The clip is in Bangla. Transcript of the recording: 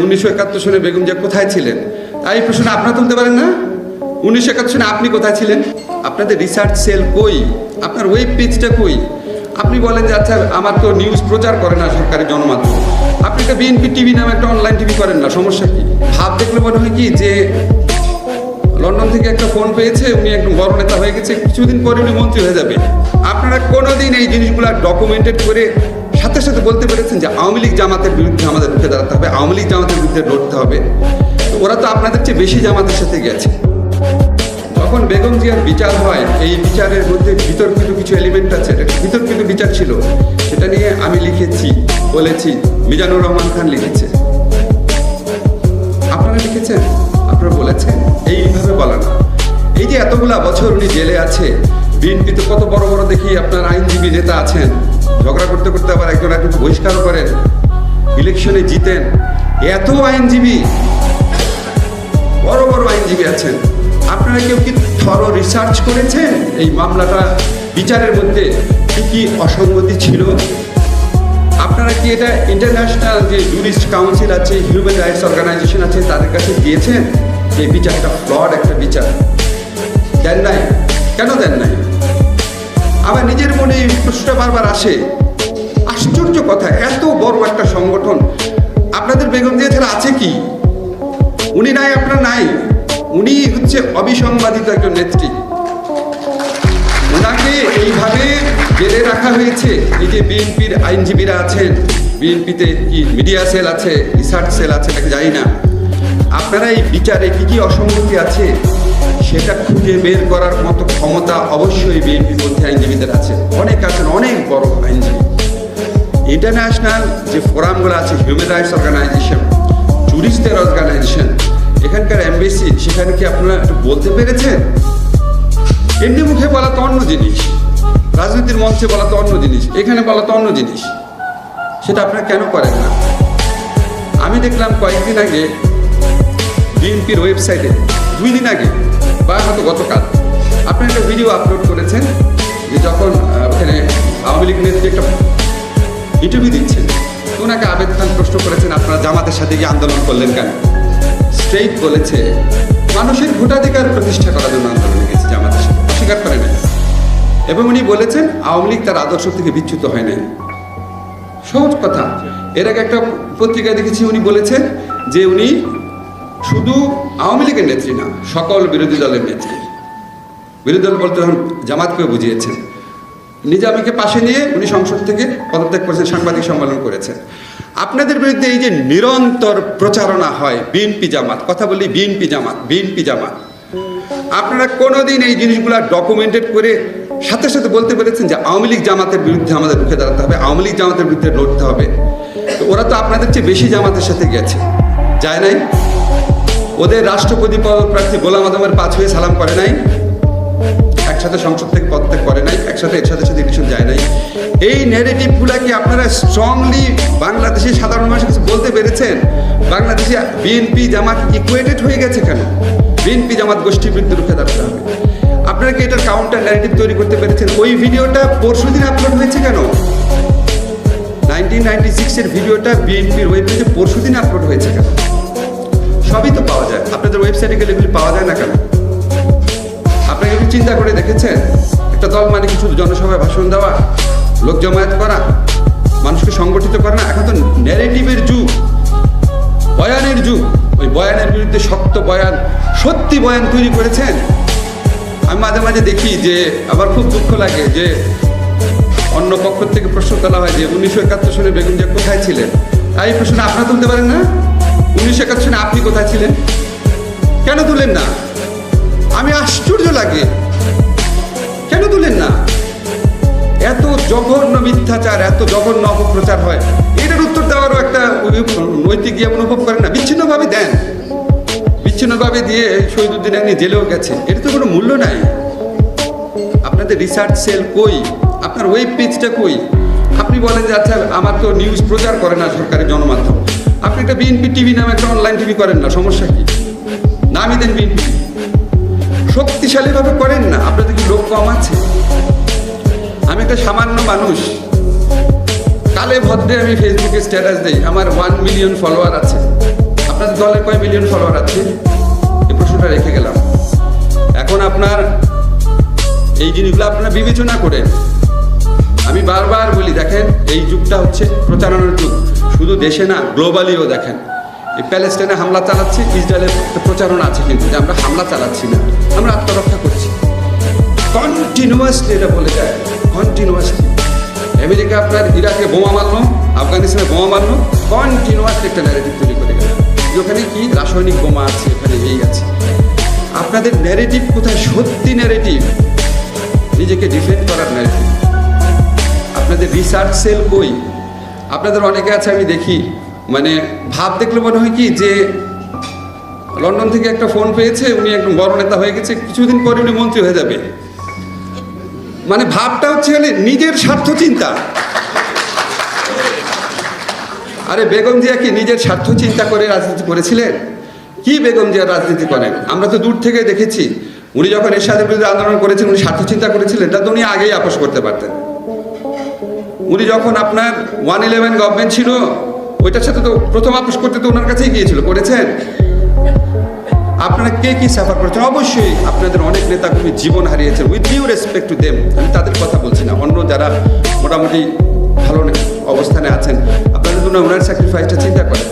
1971 সনে বেগম জিয়া কোথায় ছিলেন, তাই এই প্রশ্ন আপনারা তুলতে পারেন না? 1971 সনে আপনি কোথায় ছিলেন? আপনাদের রিসার্চ সেল কই? আপনার ওয়েব পেজটা কই? আপনি বলেন যে আচ্ছা আমার তো নিউজ প্রচার করে না সরকারি গণমাধ্যম, আপনি একটা বিএনপি টিভি নামে একটা অনলাইন টিভি করেন না, সমস্যা কি? ভাব দেখলে মনে হয় কি যে লন্ডন থেকে একটা ফোন পেয়েছে, উনি একদম বড় নেতা হয়ে গেছে, কিছুদিন পরে উনি মন্ত্রী হয়ে যাবে। আপনারা কোনোদিন এই জিনিসগুলো ডকুমেন্টেড করে সাথে সাথে বলতে পেরেছেন যে আওয়ামী লীগ জামাতের বিরুদ্ধে আমাদের রুখে দাঁড়াতে হবে, আওয়ামী লীগ জামাতের বিরুদ্ধে লড়তে হবে? ওরা তো আপনাদের চেয়ে বেশি জামাতের সাথে গেছে। যখন বেগম জিয়ার বিচার হয়, এই বিচারের মধ্যে বিতর্কিত কিছু এলিমেন্ট আছে, বিতর্কিত বিচার ছিল, সেটা নিয়ে আমি লিখেছি, বলেছি, মিজানুর রহমান খান লিখেছে, আপনারা লিখেছেন, আপনারা বলেছেন। এইভাবে বলা না। এই যে এতগুলা বছর উনি জেলে আছে, বিএনপিতে কত বড় বড় দেখি আপনার আইনজীবী নেতা আছেন, ঝগড়া করতে করতে আবার একজন একজন বহিষ্কারও করেন, ইলেকশনে জিতেন, এত আইনজীবী, বড় বড় আইনজীবী আছেন, আপনারা কেউ কি থরো রিসার্চ করেছেন এই মামলাটা বিচারের মধ্যে কি কি অসঙ্গতি ছিল? আপনারা কি এটা ইন্টারন্যাশনাল যে জুরিস্ট কাউন্সিল আছে, হিউম্যান রাইটস অর্গানাইজেশন আছে, তাদের কাছে দিয়েছেন যে বিচারটা ফ্লড একটা বিচার? দেন নাই। কেন দেন নাই? আবার নিজের মনে এই প্রশ্নটা বারবার আসে। আশ্চর্য কথা, এত বড় একটা সংগঠন, আপনাদের বেগম জিয়া ছাড়া আছে কি? উনি নাই, আপনার নাই। উনি হচ্ছে অবিসংবাদিত একজন নেত্রী, ওনাকে এইভাবে জেলে রাখা হয়েছে। এই যে বিএনপির আইনজীবীরা আছেন, বিএনপিতে কি মিডিয়া সেল আছে, রিসার্চ সেল আছে, তাকে জানি না, আপনারা এই বিচারে কি কি অসঙ্গতি আছে সেটা খুঁজে বের করার মতো ক্ষমতা অবশ্যই বিএনপির মধ্যে আইনজীবীদের আছে, অনেক আছেন, অনেক বড় আইনজীবী। ইন্টারন্যাশনাল যে ফোরামগুলো আছে, হিউম্যান রাইটস অর্গানাইজেশন, জুরিস্টদের অর্গানাইজেশন, এখানকার এমবেসি, সেখানে কি আপনারা একটু বলতে পেরেছেন? এমনি মুখে বলা তো অন্য জিনিস, রাজনীতির মঞ্চে বলা তো অন্য জিনিস, এখানে বলা তো অন্য জিনিস, সেটা আপনারা কেন করেন না? আমি দেখলাম কয়েকদিন আগে বিএনপির ওয়েবসাইটে, 2 দিন আগে বা হয়তো গতকাল, আপনি একটা ভিডিও আপলোড করেছেন যে যখন ওখানে আওয়ামী লীগ নেত্রী একটা ইন্টারভিউ দিচ্ছেন, ওনাকে আবেদ খান প্রশ্ন করেছেন আপনারা জামাতের সাথে গিয়ে আন্দোলন করলেন কেন? স্ট্রেইট বলেছে মানুষের ভোটাধিকার প্রতিষ্ঠা করার জন্য আন্দোলনে গেছে, জামাতের সাথে অস্বীকার করে নাই। এবং উনি বলেছেন আওয়ামী লীগ তার আদর্শ থেকে বিচ্যুত হয় নাই। সহজ কথা। এর আগে একটা পত্রিকায় দেখেছি উনি বলেছেন যে উনি শুধু আওয়ামী লীগের নেত্রী না, সকল বিরোধী দলের নেত্রী। বিরোধী দল বলতে তখন জামাতকেও বুঝিয়েছেন। নিজামীকে পাশে নিয়ে উনি সংসদ থেকে পদত্যাগ করেছেন, সাংবাদিক সম্মেলন করেছেন। আপনাদের বিরুদ্ধে এই যে নিরন্তর প্রচারণা হয় বিএনপি জামাত, কথা বলি বিএনপি জামাত, বিএনপি জামাত, আপনারা কোনোদিন এই জিনিসগুলো ডকুমেন্টেড করে সাথে সাথে বলতে পেরেছেন যে আওয়ামী লীগ জামাতের বিরুদ্ধে আমাদের রুখে দাঁড়াতে হবে, আওয়ামী লীগ জামাতের বিরুদ্ধে লড়তে হবে? তো ওরা তো আপনাদের চেয়ে বেশি জামাতের সাথে গেছে, যায় নাই? ওদের রাষ্ট্রপতি পদপ্রার্থী গোলাম আজমের পা ছুঁয়ে সালাম করে নাই, একসাথে সংসদ থেকে পদত্যাগ করে নাই, একসাথে এর সাথে সাথে ইলেকশন যায় নাই। এই ন্যারেটিভগুলা কি আপনারা স্ট্রংলি বাংলাদেশের সাধারণ মানুষের কাছে বলতে পেরেছেন? বাংলাদেশে বিএনপি জামাত ইকুয়েটেড হয়ে গেছে কেন? বিএনপি জামাত গোষ্ঠীর বিরুদ্ধে রুখে দাঁড়াতে হবে। আপনারা কি এটার কাউন্টার ন্যারেটিভ তৈরি করতে পেরেছেন? ওই ভিডিওটা পরশুদিন আপলোড হয়েছে কেন? 1996-এর ভিডিওটা বিএনপির ওয়েবসাইটে পরশুদিন আপলোড হয়েছে কেন? সবই তো পাওয়া যায়, আপনাদের ওয়েবসাইটে গেলে এগুলি পাওয়া যায় না কেন? আপনাকে একটু চিন্তা করে দেখেছেন? একটা দল মানে কি শুধু জনসভায় ভাষণ দেওয়া, লোক জমায়েত করা, মানুষকে সংগঠিত করা না? এখন তো ন্যারেটিভের যুগ, বয়ানের যুগ। ওই বয়ানের বিরুদ্ধে শক্ত বয়ান, সত্যি বয়ান তৈরি করেছেন। আমি মাঝে মাঝে দেখি যে আবার খুব দুঃখ লাগে যে অন্য পক্ষ থেকে প্রশ্ন তোলা হয় যে 1971 সনে বেগম জিয়া কোথায় ছিলেন, এই প্রশ্ন আপনারা তুলতে পারেন না? 1971 সনে আপনি কোথায় ছিলেন? কেন তুলেন না? আমি আশ্চর্য লাগে, কেন তুলেন না? এত জঘন্য মিথ্যাচার, এত জঘন্য অপপ্রচার হয়, এটার উত্তর দেওয়ারও একটা নৈতিক জ্ঞান অনুভব করেন না? বিচ্ছিন্নভাবে দেন, বিচ্ছিন্নভাবে দিয়ে শহীদুদ্দিন আপনি জেলেও গেছে, এটা তো কোনো মূল্য নাই। আপনাদের রিসার্চ সেল কই? আপনার ওয়েব পেজটা কই? আপনি বলেন যে আচ্ছা আমার তো নিউজ প্রচার করে না সরকারি গণমাধ্যম, আপনি একটা বিএনপি টিভি নামে একটা অনলাইন টিভি করেন না, সমস্যা কি? নামই দেন বিএনপি, শক্তিশালীভাবে করেন না। আপনাদের কি লোক কম আছে? আমি একটা সামান্য মানুষ, কালে ভদ্রে আমি ফেসবুকে স্ট্যাটাস দিই, আমার 1 মিলিয়ন ফলোয়ার আছে, দলের কয় মিলিয়ন ফলোয়ার আছে? এই প্রশ্নটা রেখে গেলাম। এখন আপনার এই জিনিসগুলো আপনারা বিবেচনা করেন। আমি বারবার বলি, দেখেন এই যুগটা হচ্ছে প্রচারণার যুগ, শুধু দেশে না গ্লোবালিও। দেখেন এই প্যালেস্টাইনে হামলা চালাচ্ছে, ইসরায়েলের প্রচারণা আছে কিন্তু যে আমরা হামলা চালাচ্ছি না, আমরা আত্মরক্ষা করছি। কন্টিনিউয়াসলি এটা বলে যায়, কন্টিনিউয়াসলি। আমেরিকা আপনার ইরাকে বোমা মারলো, আফগানিস্তানে বোমা মারলো, কন্টিনিউয়াসলি একটা ন্যারেটিভ তৈরি করে গেল। ওখানে কি রাসায়নিক বোমা আছে, এখানে এই আছে। আপনাদের ন্যারেটিভ কোথায়? সত্যি ন্যারেটিভ, নিজেকে ডিফেন্ড করার ন্যারেটিভ। আপনাদের রিসার্চ সেল কই? আপনাদের অনেকে আছে আমি দেখি, মানে ভাব দেখলে মনে হয় কি যে লন্ডন থেকে একটা ফোন পেয়েছে, উনি একদম বড় নেতা হয়ে গেছে, কিছুদিন পরে উনি মন্ত্রী হয়ে যাবে। মানে ভাবটা হচ্ছে নিজের স্বার্থ চিন্তা। আরে বেগম জিয়া কি নিজের স্বার্থ চিন্তা করে রাজনীতি করেছিলেন? কি বেগম জিয়া রাজনীতি করেন? আমরা তো দূর থেকে দেখেছি। উনি যখন এরশাদের বিরুদ্ধে আন্দোলন করেছেন, উনি স্বার্থ চিন্তা করেছিলেন? এটা তো উনি আগেই আপোষ করতে পারতেন। উনি যখন আপনার 111 গভর্নমেন্ট ছিল, ওইটার সাথে তো প্রথম আপোষ করতে তো ওনার কাছেই গিয়েছিল, করেছেন? আপনারা কে কি সাফার করেছেন? অবশ্যই আপনাদের অনেক নেতা কর্মী জীবন হারিয়েছেন, with due respect to them. আমি তাদের কথা বলছি না, অন্য যারা মোটামুটি ভালো অবস্থানে আছেন, আপনাদের জন্য ওনার স্যাক্রিফাইসটা চিন্তা করেন।